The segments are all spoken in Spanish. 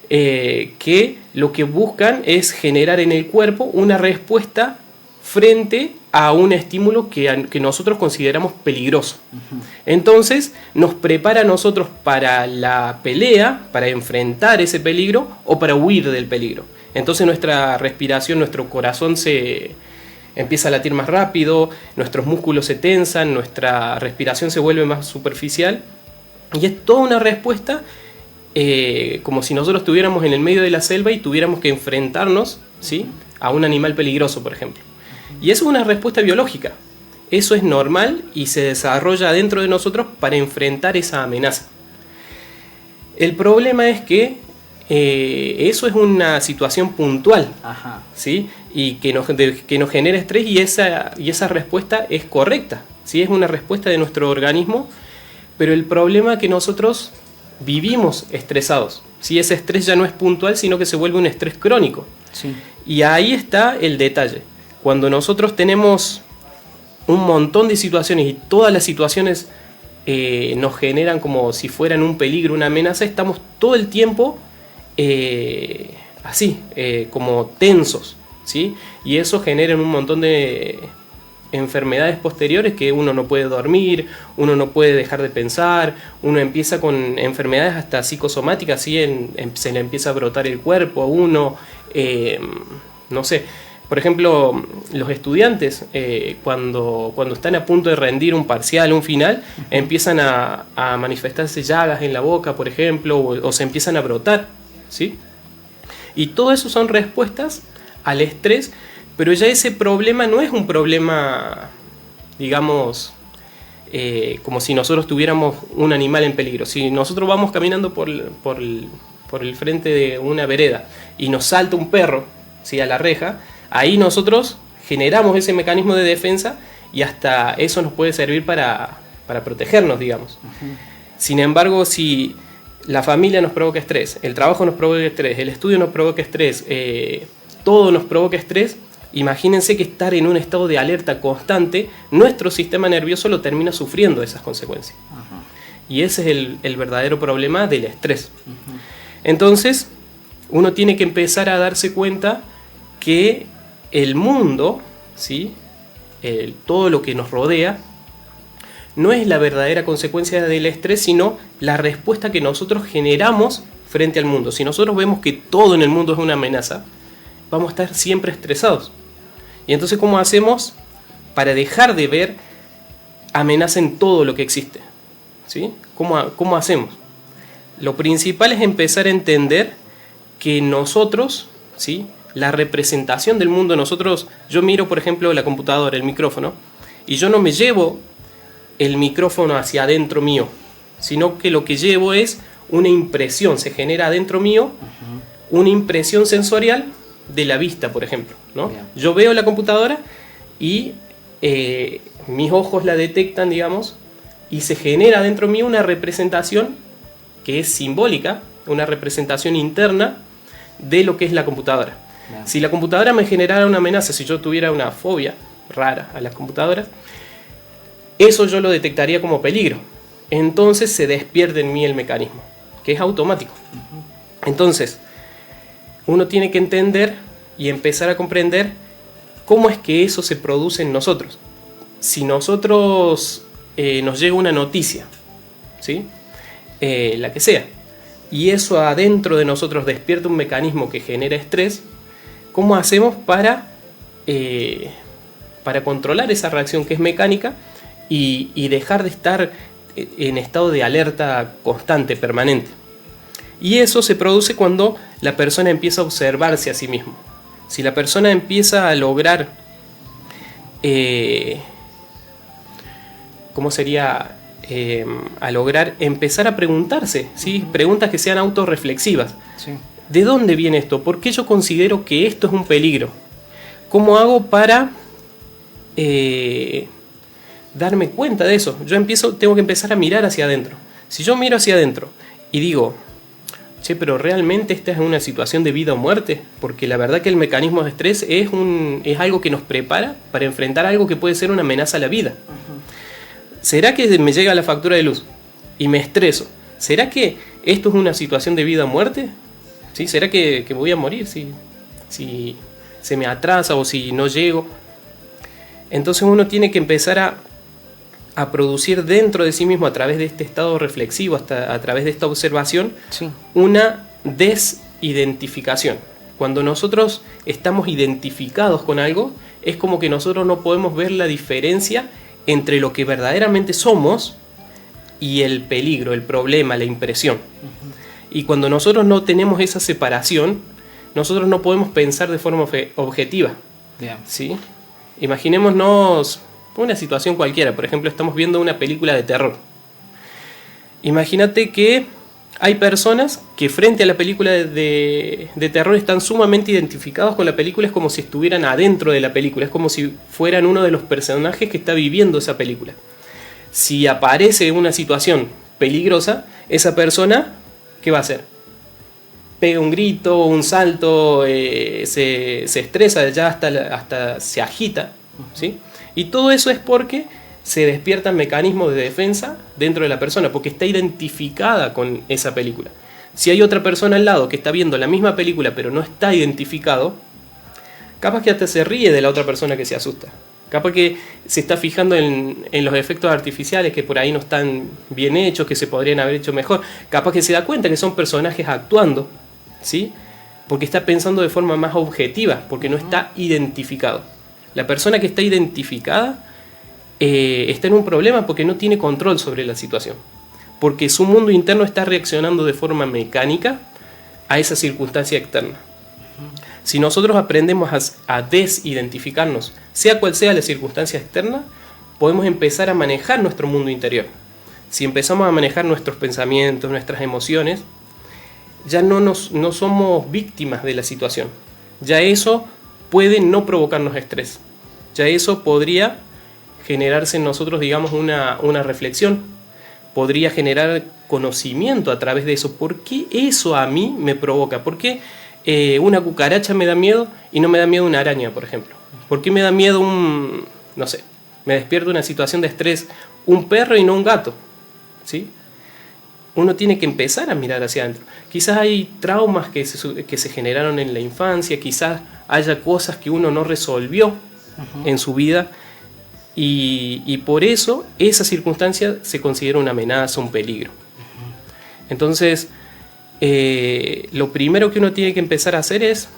que lo que buscan es generar en el cuerpo una respuesta frente a un estímulo que nosotros consideramos peligroso. Entonces nos prepara a nosotros para la pelea, para enfrentar ese peligro o para huir del peligro. Entonces nuestra respiración, nuestro corazón se empieza a latir más rápido, nuestros músculos se tensan, nuestra respiración se vuelve más superficial y es toda una respuesta como si nosotros estuviéramos en el medio de la selva y tuviéramos que enfrentarnos, ¿sí?, a un animal peligroso, por ejemplo. Y eso es una respuesta biológica. Eso es normal y se desarrolla dentro de nosotros para enfrentar esa amenaza. El problema es que eso es una situación puntual, ¿sí?, y que nos genera estrés y esa respuesta es correcta, ¿sí?, es una respuesta de nuestro organismo, pero el problema es que nosotros vivimos estresados. ¿Sí? Ese estrés ya no es puntual, sino que se vuelve un estrés crónico. Sí. Y ahí está el detalle. Cuando nosotros tenemos un montón de situaciones y todas las situaciones nos generan como si fueran un peligro, una amenaza, estamos todo el tiempo así, como tensos, ¿sí? Y eso genera un montón de enfermedades posteriores, que uno no puede dormir, uno no puede dejar de pensar, uno empieza con enfermedades hasta psicosomáticas, ¿sí? Se le empieza a brotar el cuerpo a uno, no sé. Por ejemplo, los estudiantes, cuando están a punto de rendir un parcial, un final, empiezan a manifestarse llagas en la boca, por ejemplo, o se empiezan a brotar, ¿sí? Y todo eso son respuestas al estrés, pero ya ese problema no es un problema, digamos, como si nosotros tuviéramos un animal en peligro. Si nosotros vamos caminando por el frente de una vereda y nos salta un perro, ¿sí?, a la reja, ahí nosotros generamos ese mecanismo de defensa y hasta eso nos puede servir para protegernos, digamos. Sin embargo, si la familia nos provoca estrés, el trabajo nos provoca estrés, el estudio nos provoca estrés, todo nos provoca estrés, imagínense que estar en un estado de alerta constante, nuestro sistema nervioso lo termina sufriendo esas consecuencias. Y ese es el verdadero problema del estrés. Entonces, uno tiene que empezar a darse cuenta que el mundo, ¿sí?, todo lo que nos rodea, no es la verdadera consecuencia del estrés, sino la respuesta que nosotros generamos frente al mundo. Si nosotros vemos que todo en el mundo es una amenaza, vamos a estar siempre estresados. Y entonces, ¿cómo hacemos para dejar de ver amenaza en todo lo que existe? ¿Sí? ¿Cómo hacemos? Lo principal es empezar a entender que nosotros, ¿sí?, la representación del mundo, yo miro, por ejemplo, la computadora, el micrófono, y yo no me llevo el micrófono hacia adentro mío, sino que lo que llevo es una impresión, se genera adentro mío una impresión sensorial de la vista, por ejemplo, ¿no? Yo veo la computadora y mis ojos la detectan, digamos, y se genera dentro mío una representación que es simbólica, una representación interna de lo que es la computadora. Si la computadora me generara una amenaza, si yo tuviera una fobia rara a las computadoras, eso yo lo detectaría como peligro. Entonces se despierta en mí el mecanismo, que es automático. Entonces, uno tiene que entender y empezar a comprender cómo es que eso se produce en nosotros. Si nosotros nos llega una noticia, ¿sí?, la que sea, y eso adentro de nosotros despierta un mecanismo que genera estrés, ¿cómo hacemos para controlar esa reacción que es mecánica y dejar de estar en estado de alerta constante, permanente? Y eso se produce cuando la persona empieza a observarse a sí mismo. Si la persona empieza a lograr, ¿cómo sería? A lograr empezar a preguntarse, ¿sí?, preguntas que sean autorreflexivas. Sí. ¿De dónde viene esto? ¿Por qué yo considero que esto es un peligro? ¿Cómo hago para darme cuenta de eso? Tengo que empezar a mirar hacia adentro. Si yo miro hacia adentro y digo, che, pero realmente esta es una situación de vida o muerte, porque la verdad que el mecanismo de estrés es algo que nos prepara para enfrentar algo que puede ser una amenaza a la vida. ¿Será que me llega la factura de luz y me estreso? ¿Será que esto es una situación de vida o muerte? ¿Sí? ¿Será que me voy a morir si se me atrasa o si no llego? Entonces uno tiene que empezar a producir dentro de sí mismo, a través de este estado reflexivo, a través de esta observación, Sí. una desidentificación. Cuando nosotros estamos identificados con algo, es como que nosotros no podemos ver la diferencia entre lo que verdaderamente somos y el peligro, el problema, la impresión. Y cuando nosotros no tenemos esa separación, nosotros no podemos pensar de forma objetiva. Yeah. ¿Sí? Imaginémonos una situación cualquiera. Por ejemplo, estamos viendo una película de terror. Imagínate que hay personas que frente a la película de terror están sumamente identificados con la película. Es como si estuvieran adentro de la película. Es como si fueran uno de los personajes que está viviendo esa película. Si aparece una situación peligrosa, esa persona, ¿qué va a hacer? Pega un grito, un salto, se estresa, ya hasta se agita, ¿sí? Y todo eso es porque se despiertan mecanismos de defensa dentro de la persona, porque está identificada con esa película. Si hay otra persona al lado que está viendo la misma película pero no está identificado, capaz que hasta se ríe de la otra persona que se asusta. Capaz que se está fijando en los efectos artificiales que por ahí no están bien hechos, que se podrían haber hecho mejor. Capaz que se da cuenta que son personajes actuando, ¿sí? Porque está pensando de forma más objetiva, porque no está identificado. La persona que está identificada está en un problema porque no tiene control sobre la situación. Porque su mundo interno está reaccionando de forma mecánica a esa circunstancia externa. Si nosotros aprendemos a desidentificarnos, sea cual sea la circunstancia externa, podemos empezar a manejar nuestro mundo interior. Si empezamos a manejar nuestros pensamientos, nuestras emociones, ya no somos víctimas de la situación. Ya eso puede no provocarnos estrés. Ya eso podría generarse en nosotros, digamos, una reflexión. Podría generar conocimiento a través de eso. ¿Por qué eso a mí me provoca? ¿Por qué una cucaracha me da miedo y no me da miedo una araña, por ejemplo? ¿Por qué me da miedo no sé, me despierta una situación de estrés un perro y no un gato? ¿Sí? Uno tiene que empezar a mirar hacia adentro. Quizás hay traumas que se generaron en la infancia, quizás haya cosas que uno no resolvió en su vida y por eso esa circunstancia se considera una amenaza, un peligro. Entonces, lo primero que uno tiene que empezar a hacer es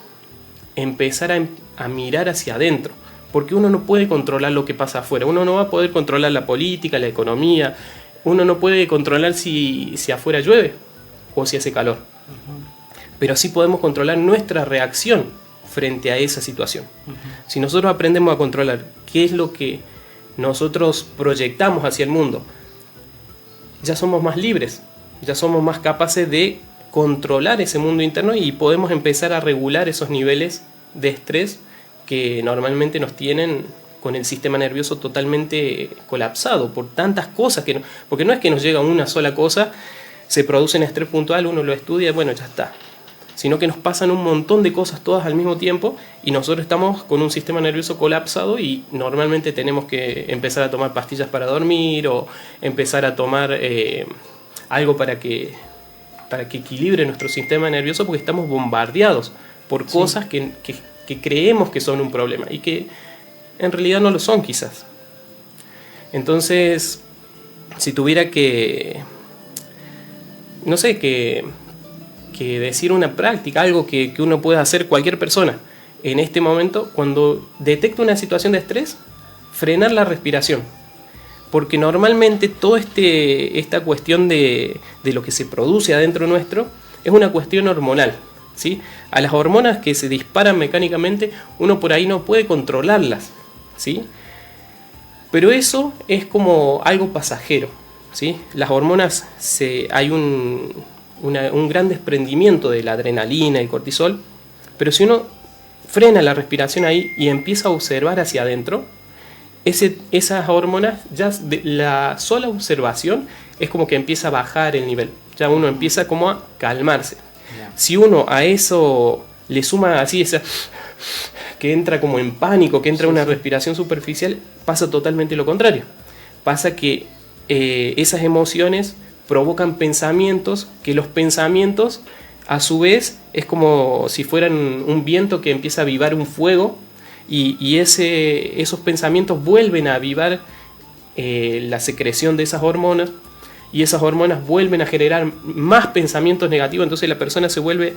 empezar a mirar hacia adentro, porque uno no puede controlar lo que pasa afuera. Uno no va a poder controlar la política, la economía. Uno no puede controlar si afuera llueve o si hace calor. Pero sí podemos controlar nuestra reacción frente a esa situación. Si nosotros aprendemos a controlar qué es lo que nosotros proyectamos hacia el mundo, ya somos más libres, ya somos más capaces de controlar ese mundo interno y podemos empezar a regular esos niveles de estrés que normalmente nos tienen con el sistema nervioso totalmente colapsado por tantas cosas, porque no es que nos llega una sola cosa, se produce un estrés puntual, uno lo estudia y bueno, ya está. Sino que nos pasan un montón de cosas todas al mismo tiempo y nosotros estamos con un sistema nervioso colapsado y normalmente tenemos que empezar a tomar pastillas para dormir o empezar a tomar algo para que equilibre nuestro sistema nervioso, porque estamos bombardeados por cosas que creemos que son un problema y que en realidad no lo son quizás. Entonces, si tuviera que decir una práctica, algo que uno pueda hacer cualquier persona en este momento, cuando detecta una situación de estrés, frenar la respiración. Porque normalmente toda esta cuestión de lo que se produce adentro nuestro es una cuestión hormonal, ¿sí? A las hormonas que se disparan mecánicamente, uno por ahí no puede controlarlas, ¿sí? Pero eso es como algo pasajero, ¿sí? Las hormonas, hay un gran desprendimiento de la adrenalina y cortisol, pero si uno frena la respiración ahí y empieza a observar hacia adentro, esas hormonas, ya la sola observación es como que empieza a bajar el nivel, ya uno empieza como a calmarse. Yeah. Si uno a eso le suma así esa que entra como en pánico, que entra una respiración superficial, pasa totalmente lo contrario. Pasa que esas emociones provocan pensamientos, que los pensamientos a su vez es como si fueran un viento que empieza a avivar un fuego y esos pensamientos vuelven a avivar la secreción de esas hormonas y esas hormonas vuelven a generar más pensamientos negativos, entonces la persona se vuelve,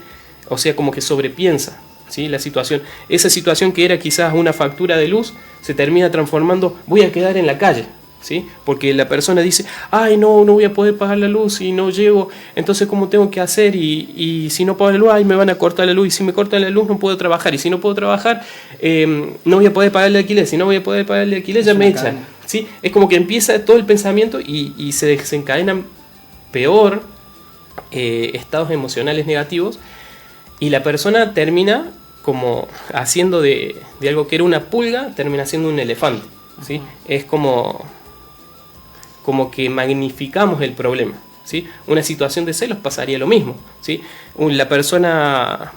o sea, como que sobrepiensa, ¿sí? La situación. Esa situación que era quizás una factura de luz se termina transformando, voy a quedar en la calle, ¿sí? Porque la persona dice, ay no voy a poder pagar la luz y no llego, entonces ¿cómo tengo que hacer? Y si no pago la luz, ay, me van a cortar la luz, y si me cortan la luz no puedo trabajar, y si no puedo trabajar no voy a poder pagar el alquiler, si no voy a poder pagar el alquiler ya me echan, ¿sí? Es como que empieza todo el pensamiento y se desencadenan peor estados emocionales negativos y la persona termina como haciendo de algo que era una pulga, termina siendo un elefante, ¿sí? Es como que magnificamos el problema, ¿sí? Una situación de celos pasaría lo mismo, ¿sí? La persona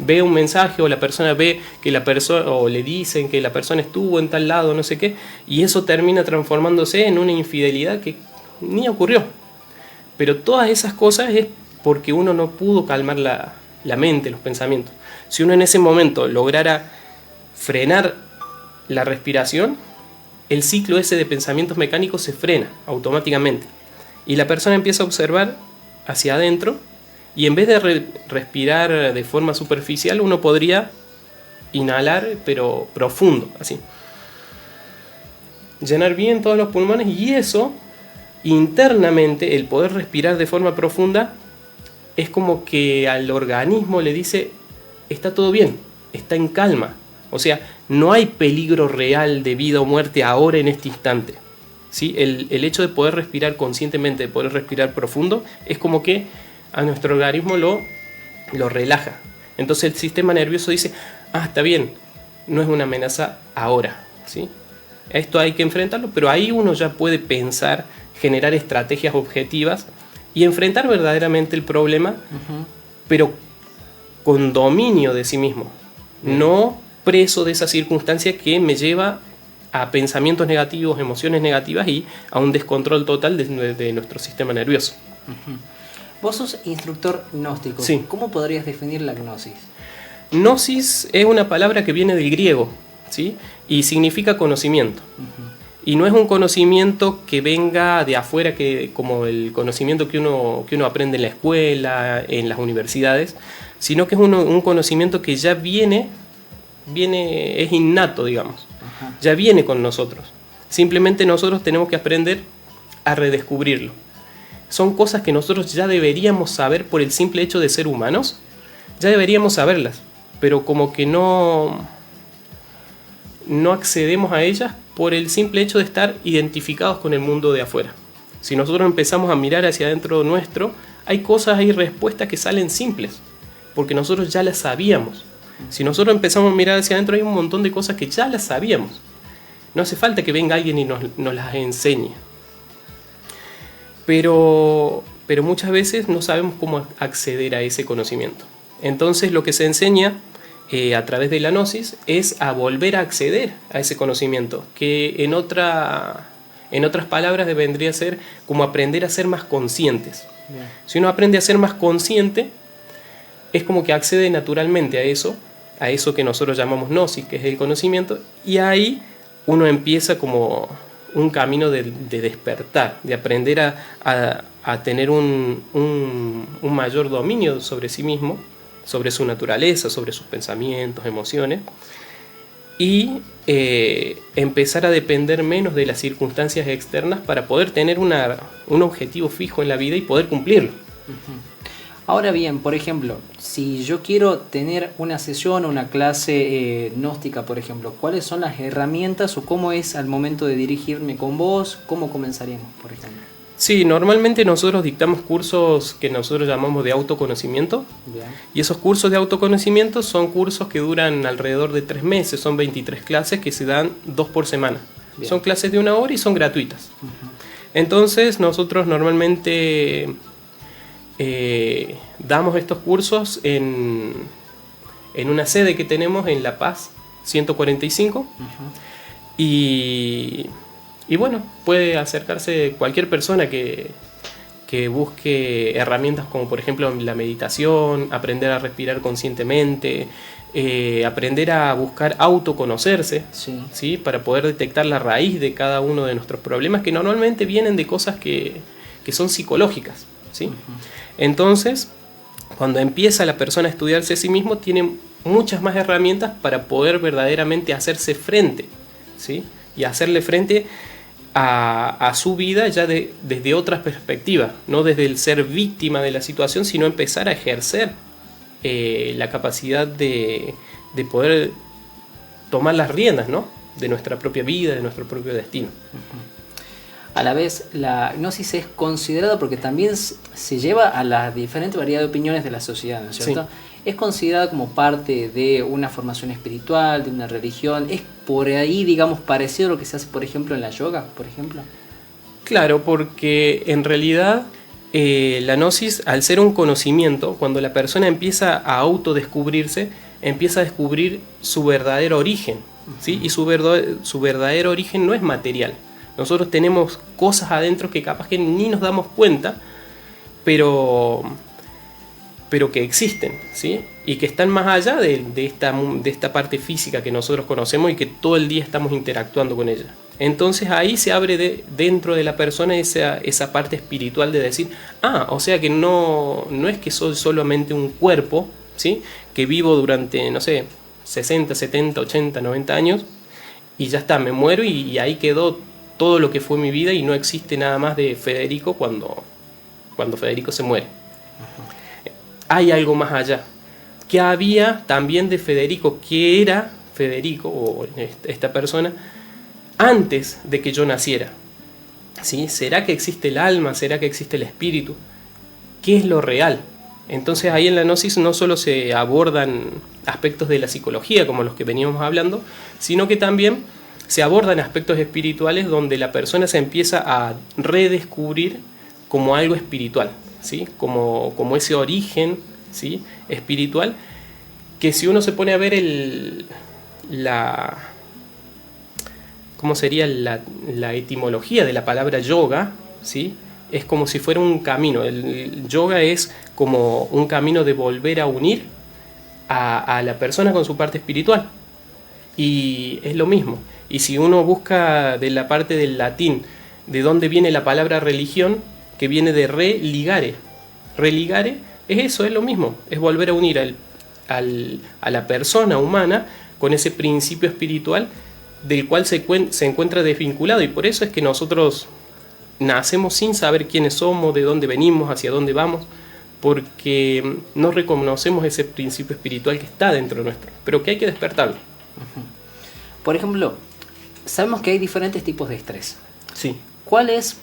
ve un mensaje o la persona ve que la persona o le dicen que la persona estuvo en tal lado, no sé qué, y eso termina transformándose en una infidelidad que ni ocurrió. Pero todas esas cosas es porque uno no pudo calmar la mente, los pensamientos. Si uno en ese momento lograra frenar la respiración, el ciclo ese de pensamientos mecánicos se frena automáticamente y la persona empieza a observar hacia adentro y en vez de respirar de forma superficial uno podría inhalar pero profundo, así llenar bien todos los pulmones y eso internamente, el poder respirar de forma profunda es como que al organismo le dice está todo bien, está en calma. O sea, no hay peligro real de vida o muerte ahora en este instante, ¿sí? El hecho de poder respirar conscientemente, de poder respirar profundo, es como que a nuestro organismo lo relaja. Entonces el sistema nervioso dice, está bien, no es una amenaza ahora, ¿sí? Esto hay que enfrentarlo, pero ahí uno ya puede pensar, generar estrategias objetivas y enfrentar verdaderamente el problema, pero con dominio de sí mismo, no preso de esa circunstancia que me lleva a pensamientos negativos, emociones negativas y a un descontrol total de nuestro sistema nervioso. Vos sos instructor gnóstico. Sí. ¿Cómo podrías definir la gnosis? Gnosis es una palabra que viene del griego, ¿sí? Y significa conocimiento. Y no es un conocimiento que venga de afuera, que, como el conocimiento que uno aprende en la escuela, en las universidades, sino que es un conocimiento que ya viene, es innato, digamos. Ya viene con nosotros. Simplemente nosotros tenemos que aprender a redescubrirlo. Son cosas que nosotros ya deberíamos saber por el simple hecho de ser humanos. Ya deberíamos saberlas, pero como que no accedemos a ellas por el simple hecho de estar identificados con el mundo de afuera. Si nosotros empezamos a mirar hacia adentro nuestro, hay cosas, hay respuestas que salen simples, porque nosotros ya las sabíamos. Si nosotros empezamos a mirar hacia adentro, hay un montón de cosas que ya las sabíamos. No hace falta que venga alguien y nos las enseñe. Pero muchas veces no sabemos cómo acceder a ese conocimiento. Entonces lo que se enseña a través de la gnosis es a volver a acceder a ese conocimiento, que en otras palabras vendría a ser como aprender a ser más conscientes. Bien. Si uno aprende a ser más consciente, es como que accede naturalmente a eso que nosotros llamamos gnosis, que es el conocimiento, y ahí uno empieza como un camino de despertar, de aprender a tener un mayor dominio sobre sí mismo, sobre su naturaleza, sobre sus pensamientos, emociones, y empezar a depender menos de las circunstancias externas para poder tener un objetivo fijo en la vida y poder cumplirlo. Ahora bien, por ejemplo, si yo quiero tener una sesión o una clase gnóstica, por ejemplo, ¿cuáles son las herramientas o cómo es al momento de dirigirme con vos? ¿Cómo comenzaríamos, por ejemplo? Sí, normalmente nosotros dictamos cursos que nosotros llamamos de autoconocimiento. Bien. Y esos cursos de autoconocimiento son cursos que duran alrededor de 3 meses, son 23 clases que se dan 2 por semana. Bien. Son clases de 1 hora y son gratuitas. Entonces nosotros normalmente damos estos cursos en una sede que tenemos en La Paz 145 y bueno, puede acercarse cualquier persona que que busque herramientas como por ejemplo la meditación, aprender a respirar conscientemente, aprender a buscar autoconocerse, Sí. ¿sí? Para poder detectar la raíz de cada uno de nuestros problemas, que normalmente vienen de cosas que son psicológicas, ¿sí? Entonces, cuando empieza la persona a estudiarse a sí mismo, tiene muchas más herramientas para poder verdaderamente hacerse frente, ¿sí? Y hacerle frente a su vida ya desde otras perspectivas, no desde el ser víctima de la situación, sino empezar a ejercer la capacidad de poder tomar las riendas, ¿no? De nuestra propia vida, de nuestro propio destino. A la vez, la gnosis es considerada, porque también se lleva a la diferente variedad de opiniones de la sociedad, ¿no es cierto? Sí. Es considerada como parte de una formación espiritual, de una religión. Es por ahí, digamos, parecido a lo que se hace, por ejemplo, en la yoga, por ejemplo. Claro, porque en realidad la gnosis, al ser un conocimiento, cuando la persona empieza a autodescubrirse, empieza a descubrir su verdadero origen, ¿sí? Y su verdadero origen no es material. Nosotros tenemos cosas adentro que capaz que ni nos damos cuenta, pero que existen, ¿sí? Y que están más allá de esta parte física que nosotros conocemos y que todo el día estamos interactuando con ella. Entonces ahí se abre dentro de la persona esa parte espiritual de decir, o sea que no es que soy solamente un cuerpo, ¿sí? Que vivo durante, no sé, 60, 70, 80, 90 años y ya está, me muero y ahí quedó todo lo que fue mi vida y no existe nada más de Federico cuando Federico se muere. Hay algo más allá. ¿Qué había también de Federico? ¿Qué era Federico o esta persona antes de que yo naciera? ¿Sí? ¿Será que existe el alma? ¿Será que existe el espíritu? ¿Qué es lo real? Entonces ahí en la gnosis no solo se abordan aspectos de la psicología como los que veníamos hablando, sino que también se abordan aspectos espirituales donde la persona se empieza a redescubrir como algo espiritual, ¿sí? Como ese origen, ¿sí? Espiritual, que si uno se pone a ver ¿cómo sería la etimología de la palabra yoga? ¿Sí? Es como si fuera un camino. El yoga es como un camino de volver a unir a la persona con su parte espiritual. Y es lo mismo. Y si uno busca de la parte del latín, de dónde viene la palabra religión, que viene de religare. Religare es eso, es lo mismo. Es volver a unir a la persona humana con ese principio espiritual del cual se encuentra desvinculado. Y por eso es que nosotros nacemos sin saber quiénes somos, de dónde venimos, hacia dónde vamos, porque no reconocemos ese principio espiritual que está dentro nuestro, pero que hay que despertarlo. Por ejemplo, sabemos que hay diferentes tipos de estrés. Sí. ¿Cuál es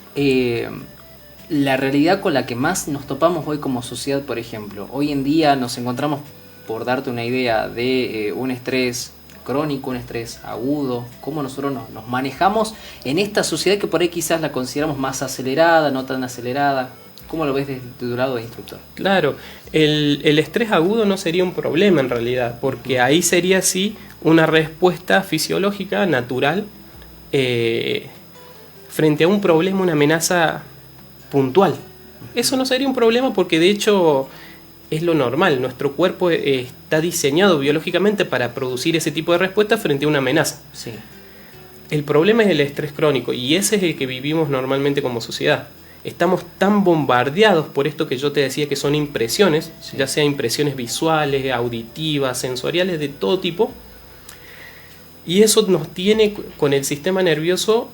la realidad con la que más nos topamos hoy como sociedad, por ejemplo? Hoy en día nos encontramos, por darte una idea, de un estrés crónico, un estrés agudo, cómo nosotros nos manejamos en esta sociedad que por ahí quizás la consideramos más acelerada, no tan acelerada. ¿Cómo lo ves desde tu lado de instructor? Claro, el estrés agudo no sería un problema en realidad, porque ahí sería sí una respuesta fisiológica, natural, frente a un problema, una amenaza puntual. Eso no sería un problema porque de hecho es lo normal. Nuestro cuerpo está diseñado biológicamente para producir ese tipo de respuesta frente a una amenaza. Sí. El problema es el estrés crónico y ese es el que vivimos normalmente como sociedad. Estamos tan bombardeados por esto que yo te decía que son impresiones, sí, ya sea impresiones visuales, auditivas, sensoriales, de todo tipo. Y eso nos tiene con el sistema nervioso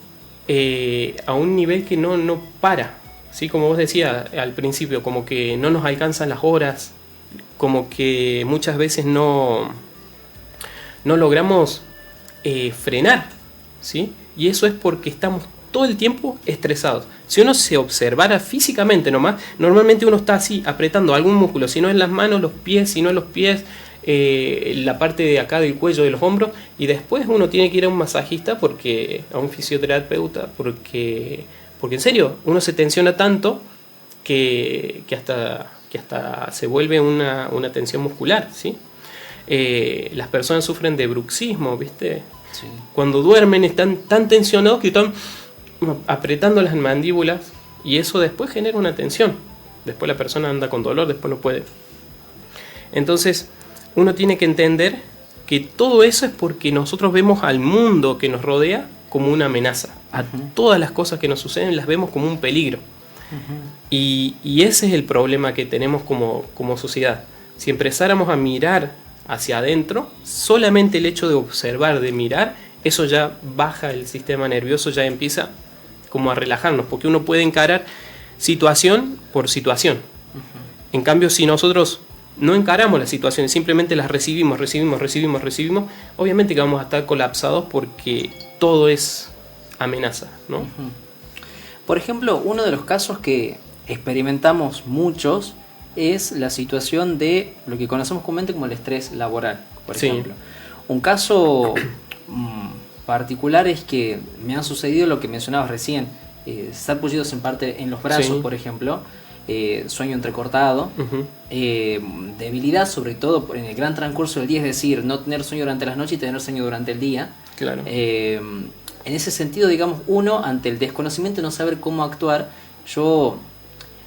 a un nivel que no para. ¿Sí? Como vos decías al principio, como que no nos alcanzan las horas, como que muchas veces no logramos frenar, ¿sí? Y eso es porque estamos todo el tiempo estresados. Si uno se observara físicamente nomás, normalmente uno está así, apretando algún músculo, si no en las manos, los pies, si no en los pies, la parte de acá del cuello, de los hombros, y después uno tiene que ir a un masajista, a un fisioterapeuta, porque en serio, uno se tensiona tanto que hasta se vuelve una tensión muscular, ¿sí? Las personas sufren de bruxismo, ¿viste? Sí. Cuando duermen están tan tensionados que están apretando las mandíbulas Y eso después genera una tensión. Después la persona anda con dolor, después no puede. Entonces, uno tiene que entender que todo eso es porque nosotros vemos al mundo que nos rodea como una amenaza. A todas las cosas que nos suceden las vemos como un peligro. Y ese es el problema que tenemos como sociedad. Si empezáramos a mirar hacia adentro, solamente el hecho de observar, de mirar, eso ya baja el sistema nervioso, ya empieza como a relajarnos, porque uno puede encarar situación por situación. En cambio, si nosotros no encaramos las situaciones, simplemente las recibimos, obviamente que vamos a estar colapsados porque todo es amenaza, ¿no? Por ejemplo, uno de los casos que experimentamos muchos es la situación de lo que conocemos comúnmente como el estrés laboral, por ejemplo. Un caso particular es que me ha sucedido lo que mencionabas recién, estar pullidos en los brazos, por ejemplo, sueño entrecortado, debilidad sobre todo en el gran transcurso del día, es decir, no tener sueño durante las noches y tener sueño durante el día. Claro. En ese sentido, digamos, uno ante el desconocimiento, no saber cómo actuar, yo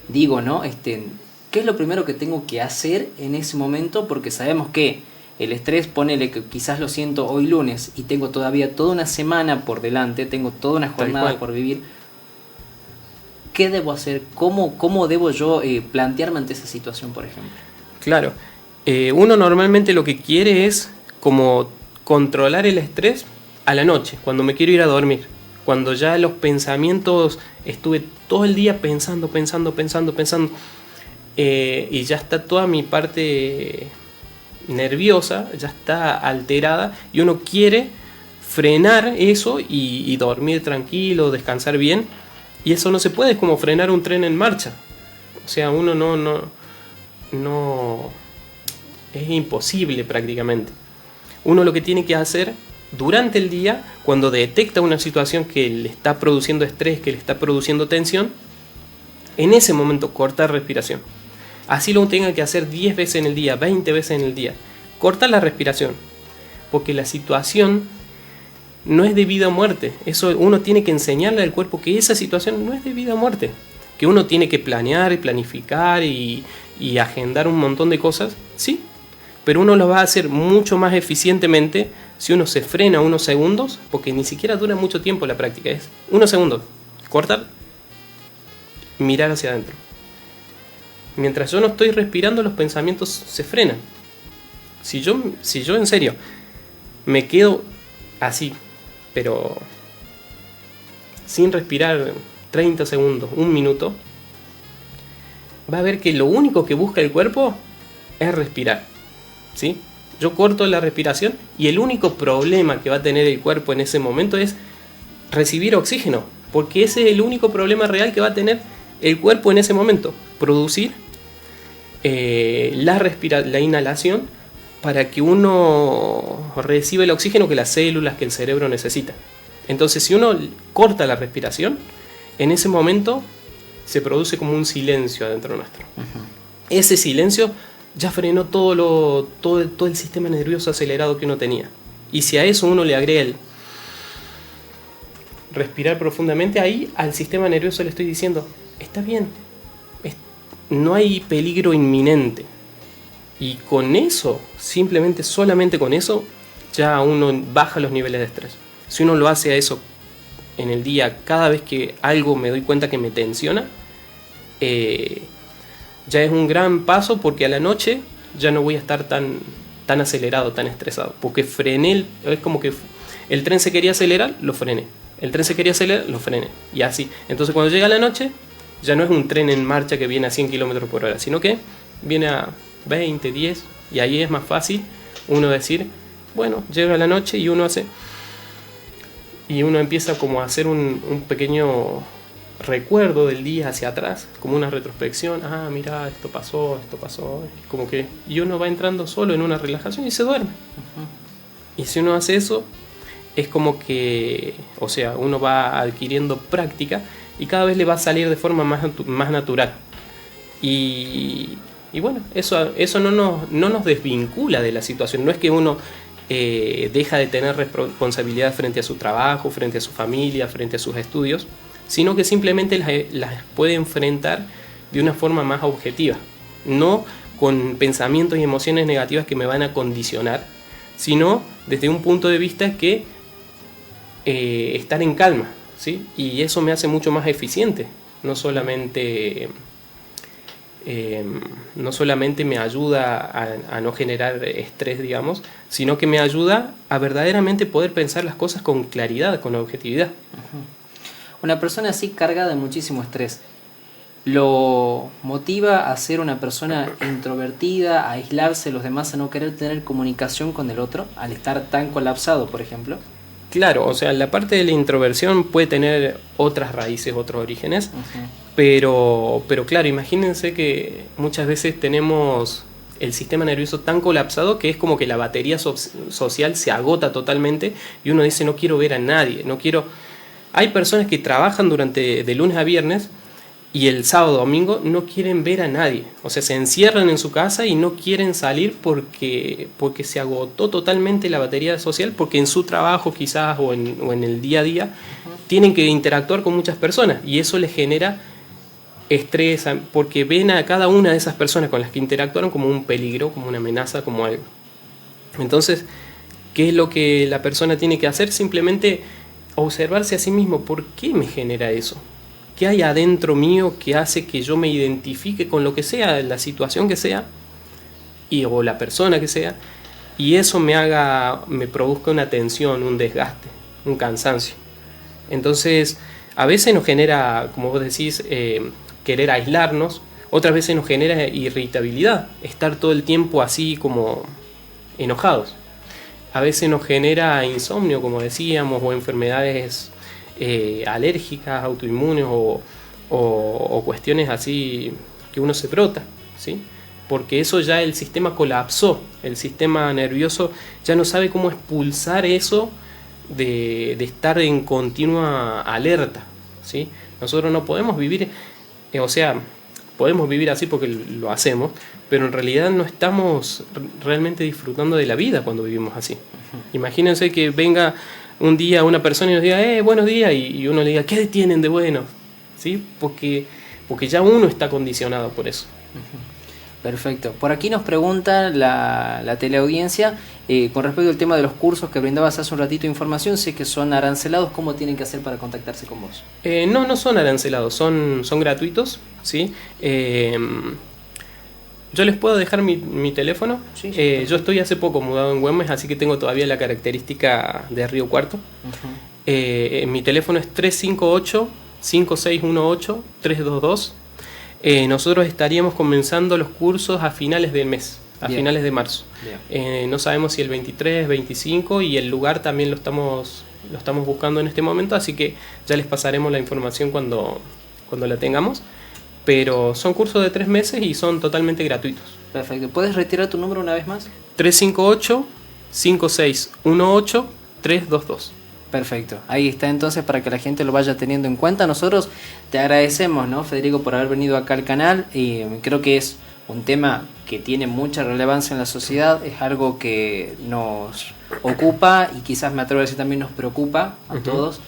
digo, ¿no? ¿Qué es lo primero que tengo que hacer en ese momento? Porque sabemos que el estrés, ponele que quizás lo siento hoy lunes y tengo todavía toda una semana por delante, tengo toda una jornada por vivir. ¿Qué debo hacer? ¿Cómo debo yo plantearme ante esa situación, por ejemplo? Claro. Uno normalmente lo que quiere es como controlar el estrés a la noche, cuando me quiero ir a dormir. Cuando ya los pensamientos, estuve todo el día pensando, y ya está toda mi parte nerviosa, ya está alterada, y uno quiere frenar eso y dormir tranquilo, descansar bien, y eso no se puede, es como frenar un tren en marcha. O sea, uno no es imposible prácticamente. Uno lo que tiene que hacer durante el día, cuando detecta una situación que le está produciendo estrés, que le está produciendo tensión, en ese momento cortar respiración. Así lo tenga que hacer 10 veces en el día, 20 veces en el día. Cortar la respiración, porque la situación no es de vida o muerte. Eso uno tiene que enseñarle al cuerpo que esa situación no es de vida o muerte. Que uno tiene que planear y planificar y agendar un montón de cosas, sí, pero uno lo va a hacer mucho más eficientemente si uno se frena unos segundos, porque ni siquiera dura mucho tiempo la práctica, es unos segundos, cortar, mirar hacia adentro. Mientras yo no estoy respirando, los pensamientos se frenan. Si yo en serio me quedo así, pero sin respirar 30 segundos, un minuto, va a ver que lo único que busca el cuerpo es respirar, ¿sí? Yo corto la respiración y el único problema que va a tener el cuerpo en ese momento es recibir oxígeno, porque ese es el único problema real que va a tener el cuerpo en ese momento, producir la inhalación para que uno reciba el oxígeno que las células, que el cerebro necesita. Entonces, si uno corta la respiración, en ese momento se produce como un silencio adentro nuestro. Ese silencio ya frenó todo el sistema nervioso acelerado que uno tenía. Y si a eso uno le agrega el respirar profundamente, ahí al sistema nervioso le estoy diciendo, está bien, no hay peligro inminente. Y con eso, solamente con eso, ya uno baja los niveles de estrés. Si uno lo hace a eso en el día, cada vez que algo me doy cuenta que me tensiona, ya es un gran paso, porque a la noche ya no voy a estar tan acelerado, tan estresado, porque frené, es como que el tren se quería acelerar, lo frené, el tren se quería acelerar, lo frené, y así. Entonces cuando llega la noche, ya no es un tren en marcha que viene a 100 km por hora, sino que viene a 20, 10, y ahí es más fácil uno decir, bueno, llega la noche y uno empieza como a hacer un pequeño recuerdo del día hacia atrás, como una retrospección. Mira, esto pasó, como que, y uno va entrando solo en una relajación y se duerme. Y si uno hace eso, es como que, o sea, uno va adquiriendo práctica y cada vez le va a salir de forma más natural. Y bueno, eso no nos desvincula de la situación. No es que uno deja de tener responsabilidad frente a su trabajo, frente a su familia, frente a sus estudios, sino que simplemente las puede enfrentar de una forma más objetiva, no con pensamientos y emociones negativas que me van a condicionar, sino desde un punto de vista que estar en calma, ¿sí? Y eso me hace mucho más eficiente, no solamente me ayuda a no generar estrés, digamos, sino que me ayuda a verdaderamente poder pensar las cosas con claridad, con objetividad. Una persona así cargada de muchísimo estrés, ¿lo motiva a ser una persona introvertida, a aislarse de los demás, a no querer tener comunicación con el otro, al estar tan colapsado, por ejemplo? Claro, o sea, la parte de la introversión puede tener otras raíces, otros orígenes, pero claro, imagínense que muchas veces tenemos el sistema nervioso tan colapsado que es como que la batería social se agota totalmente y uno dice no quiero ver a nadie, no quiero... Hay personas que trabajan de lunes a viernes y el sábado, domingo no quieren ver a nadie, o sea, se encierran en su casa y no quieren salir porque se agotó totalmente la batería social, porque en su trabajo quizás o en el día a día tienen que interactuar con muchas personas y eso les genera estrés, porque ven a cada una de esas personas con las que interactuaron como un peligro, como una amenaza, como algo. Entonces, ¿qué es lo que la persona tiene que hacer? Simplemente observarse a sí mismo. ¿Por qué me genera eso? ¿Qué hay adentro mío que hace que yo me identifique con lo que sea, la situación que sea, o la persona que sea, y eso me produzca una tensión, un desgaste, un cansancio? Entonces, a veces nos genera, como vos decís, querer aislarnos, otras veces nos genera irritabilidad, estar todo el tiempo así como enojados. A veces nos genera insomnio, como decíamos, o enfermedades alérgicas, autoinmunes o cuestiones así que uno se brota, ¿sí? Porque eso ya el sistema colapsó, el sistema nervioso ya no sabe cómo expulsar eso de estar en continua alerta, ¿sí? Nosotros no podemos vivir, o sea, podemos vivir así porque lo hacemos, pero en realidad no estamos realmente disfrutando de la vida cuando vivimos así. Imagínense que venga un día una persona y nos diga, buenos días, y uno le diga, ¿qué tienen de bueno? ¿Sí? Porque ya uno está condicionado por eso. Perfecto. Por aquí nos pregunta la teleaudiencia con respecto al tema de los cursos que brindabas hace un ratito información. Sé que son arancelados. ¿Cómo tienen que hacer para contactarse con vos? No son arancelados, son gratuitos, ¿sí? Yo les puedo dejar mi teléfono. Sí, yo estoy hace poco mudado en Güemes, así que tengo todavía la característica de Río Cuarto. Mi teléfono es 358-5618-322. Nosotros estaríamos comenzando los cursos a finales del mes, finales de marzo. No sabemos si el 23, 25, y el lugar también lo estamos buscando en este momento, así que ya les pasaremos la información cuando la tengamos. Pero son cursos de 3 meses y son totalmente gratuitos. Perfecto. ¿Puedes retirar tu número una vez más? 358-5618-322. Perfecto. Ahí está entonces para que la gente lo vaya teniendo en cuenta. Nosotros te agradecemos, ¿no, Federico, por haber venido acá al canal. Y creo que es un tema que tiene mucha relevancia en la sociedad. Es algo que nos ocupa y quizás me atrevo a decir también nos preocupa a todos.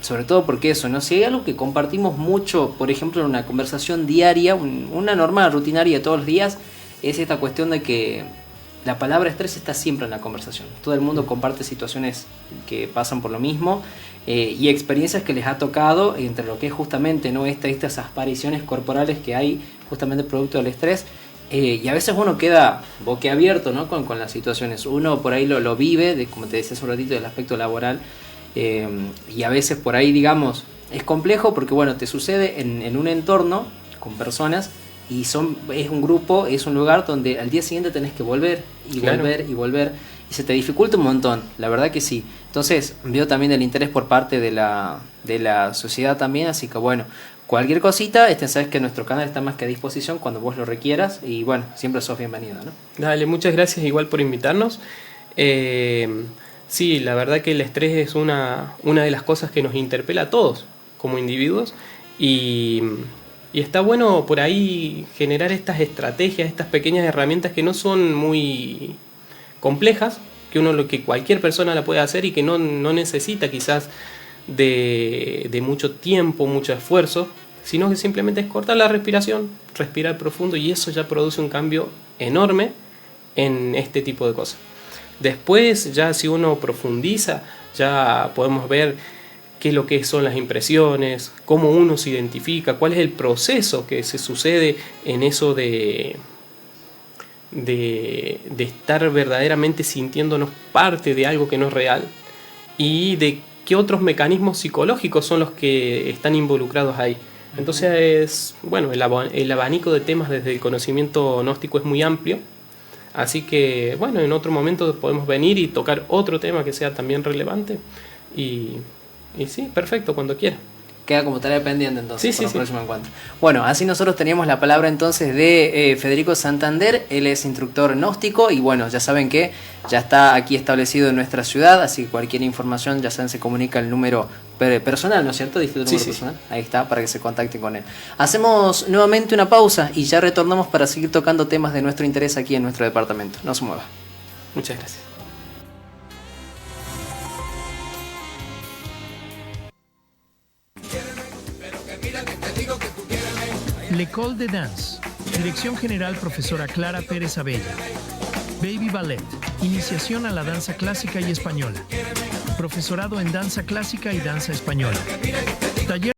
Sobre todo porque eso, ¿no? Si hay algo que compartimos mucho, por ejemplo, en una conversación diaria, una normal, rutinaria de todos los días, es esta cuestión de que la palabra estrés está siempre en la conversación. Todo el mundo comparte situaciones que pasan por lo mismo y experiencias que les ha tocado entre lo que es justamente, ¿no? estas apariciones corporales que hay justamente producto del estrés. Y a veces uno queda boquiabierto, ¿no? con las situaciones. Uno por ahí lo vive, como te decía hace un ratito, del aspecto laboral. Y a veces por ahí, digamos, es complejo porque, bueno, te sucede en un entorno con personas y es un grupo, es un lugar donde al día siguiente tenés que volver y volver y volver y se te dificulta un montón, la verdad que sí. Entonces veo también el interés por parte de la sociedad también, así que bueno, cualquier cosita, sabes que nuestro canal está más que a disposición cuando vos lo requieras y bueno, siempre sos bienvenido, ¿no? Dale, muchas gracias igual por invitarnos. Sí, la verdad que el estrés es una de las cosas que nos interpela a todos como individuos y está bueno por ahí generar estas estrategias, estas pequeñas herramientas que no son muy complejas, que cualquier persona la puede hacer y que no necesita quizás de mucho tiempo, mucho esfuerzo, sino que simplemente es cortar la respiración, respirar profundo, y eso ya produce un cambio enorme en este tipo de cosas. Después, ya si uno profundiza, ya podemos ver qué es lo que son las impresiones, cómo uno se identifica, cuál es el proceso que se sucede en eso de estar verdaderamente sintiéndonos parte de algo que no es real, y de qué otros mecanismos psicológicos son los que están involucrados ahí. Entonces, bueno, el abanico de temas desde el conocimiento gnóstico es muy amplio, así que, bueno, en otro momento podemos venir y tocar otro tema que sea también relevante, y sí, perfecto, cuando quiera. Queda como tarea pendiente entonces Sí, para el próximo encuentro. Bueno, así nosotros teníamos la palabra entonces de Federico Santander. Él es instructor gnóstico y bueno, ya saben que ya está aquí establecido en nuestra ciudad, así que cualquier información, ya saben, se comunica el número personal, ¿no es cierto? Dijiste tu número personal. Ahí está, para que se contacten con él. Hacemos nuevamente una pausa y ya retornamos para seguir tocando temas de nuestro interés aquí en nuestro departamento. No se mueva. Muchas gracias. L'École de Danse. Dirección General Profesora Clara Pérez Abella. Baby Ballet. Iniciación a la danza clásica y española. Profesorado en danza clásica y danza española. Taller